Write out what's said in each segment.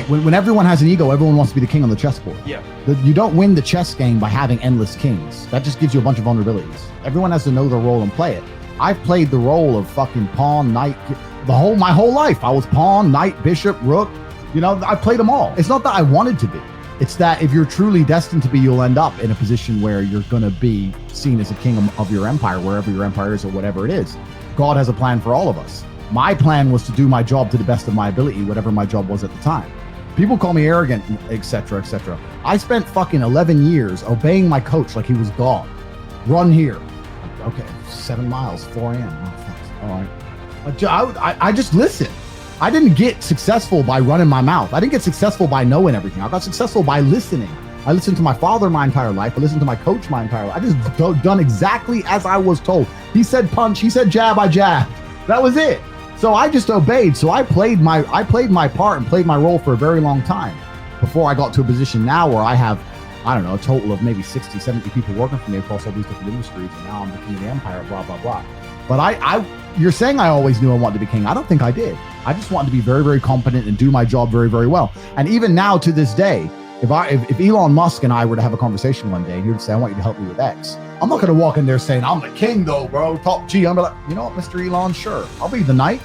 When everyone has an ego, everyone wants to be the king on the chessboard. Yeah. You don't win the chess game by having endless kings. That just gives you a bunch of vulnerabilities. Everyone has to know their role and play it. I've played the role of fucking pawn, knight, my whole life. I was pawn, knight, bishop, rook. I played them all. It's not that I wanted to be. It's that if you're truly destined to be, you'll end up in a position where you're going to be seen as a king of your empire, wherever your empire is or whatever it is. God has a plan for all of us. My plan was to do my job to the best of my ability, whatever my job was at the time. People call me arrogant, etc., etc. I spent fucking 11 years obeying my coach like he was God. Run here. Okay, 7 miles, 4 a.m. Oh, fuck. All right. I just listened. I didn't get successful by running my mouth. I didn't get successful by knowing everything. I got successful by listening. I listened to my father my entire life. I listened to my coach my entire life. I just done exactly as I was told. He said punch. He said jab. I jabbed. That was it. So I just obeyed. So I played my part and played my role for a very long time before I got to a position now where I have, I don't know, a total of maybe 60, 70 people working for me across all these different industries. And now I'm the king of the empire, blah, blah, blah. But you're saying I always knew I wanted to be king. I don't think I did. I just wanted to be very, very competent and do my job very, very well. And even now to this day, if Elon Musk and I were to have a conversation one day and he would say, I want you to help me with X, I'm not going to walk in there saying, I'm the king though, bro, top G. I'm like, you know what, Mr. Elon, sure, I'll be the knight.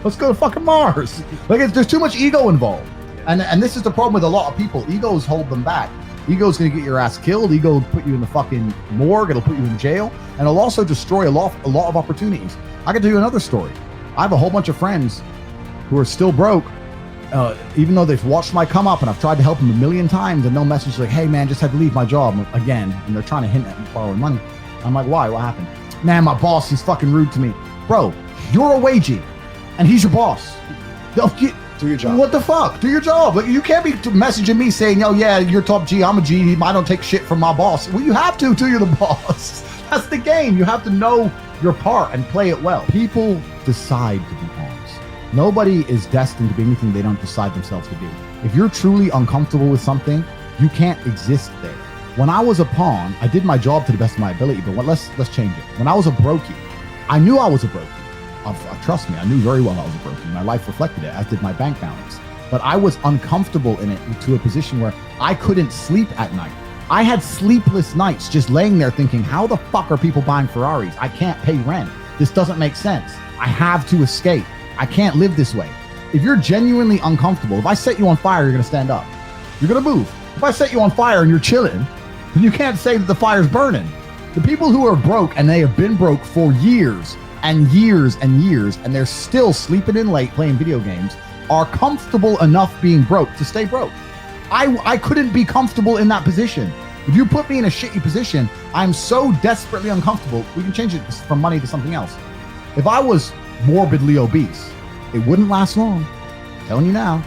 Let's go to fucking Mars. Like, there's too much ego involved. And this is the problem with a lot of people. Egos hold them back. Ego's going to get your ass killed. Ego will put you in the fucking morgue. It'll put you in jail. And it'll also destroy a lot of opportunities. I can tell you another story. I have a whole bunch of friends who are still broke, even though they've watched my come up and I've tried to help them a million times and no message like, hey man, just had to leave my job again. And they're trying to hint at me borrowing money. I'm like, why? What happened? Man, my boss, he's fucking rude to me. Bro, you're a wagey and he's your boss. Do your job. What the fuck? Do your job. Like, you can't be messaging me saying, oh yeah, you're top G, I'm a G, I don't take shit from my boss. Well, you have to till you're the boss. That's the game. You have to know your part and play it well. People decide to be pawns. Nobody is destined to be anything they don't decide themselves to be. If you're truly uncomfortable with something, you can't exist there. When I was a pawn, I did my job to the best of my ability, but let's change it. When I was a brokey, I knew I was a brokey. Trust me, I knew very well I was a brokey. My life reflected it, as did my bank balance. But I was uncomfortable in it to a position where I couldn't sleep at night. I had sleepless nights just laying there thinking, how the fuck are people buying Ferraris? I can't pay rent. This doesn't make sense. I have to escape. I can't live this way. If you're genuinely uncomfortable, if I set you on fire, you're going to stand up. You're going to move. If I set you on fire and you're chilling, then you can't say that the fire's burning. The people who are broke, and they have been broke for years and years and years, and they're still sleeping in late playing video games, are comfortable enough being broke to stay broke. I couldn't be comfortable in that position. If you put me in a shitty position, I'm so desperately uncomfortable. We can change it from money to something else. If I was morbidly obese, it wouldn't last long. I'm telling you now.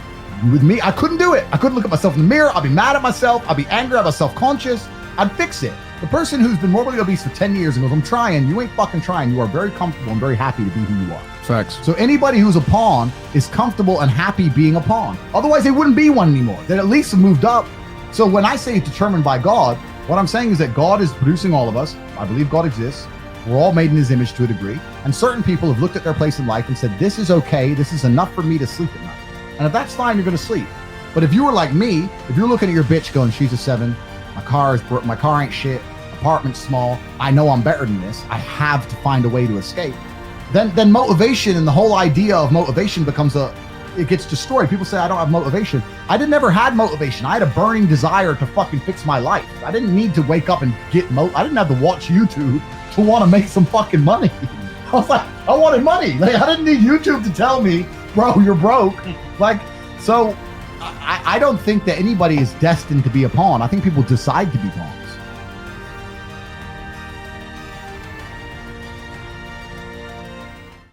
With me, I couldn't do it. I couldn't look at myself in the mirror. I'd be mad at myself. I'd be angry. I'd be self-conscious. I'd fix it. The person who's been morbidly obese for 10 years and goes, I'm trying, you ain't fucking trying. You are very comfortable and very happy to be who you are. Facts. So anybody who's a pawn is comfortable and happy being a pawn. Otherwise, they wouldn't be one anymore. They'd at least have moved up. So when I say determined by God, what I'm saying is that God is producing all of us. I believe God exists. We're all made in his image to a degree. And certain people have looked at their place in life and said, this is okay. This is enough for me to sleep at night. And if that's fine, you're going to sleep. But if you were like me, if you're looking at your bitch going, she's a 7, my car ain't shit, apartment's small, I know I'm better than this, I have to find a way to escape, then motivation and the whole idea of motivation it gets destroyed. People say I don't have motivation. I never had motivation. I had a burning desire to fucking fix my life. I didn't need to wake up and get I didn't have to watch YouTube to want to make some fucking money. I was like, I wanted money. Like, I didn't need YouTube to tell me, bro, you're broke. Like, so I don't think that anybody is destined to be a pawn. I think people decide to be pawns.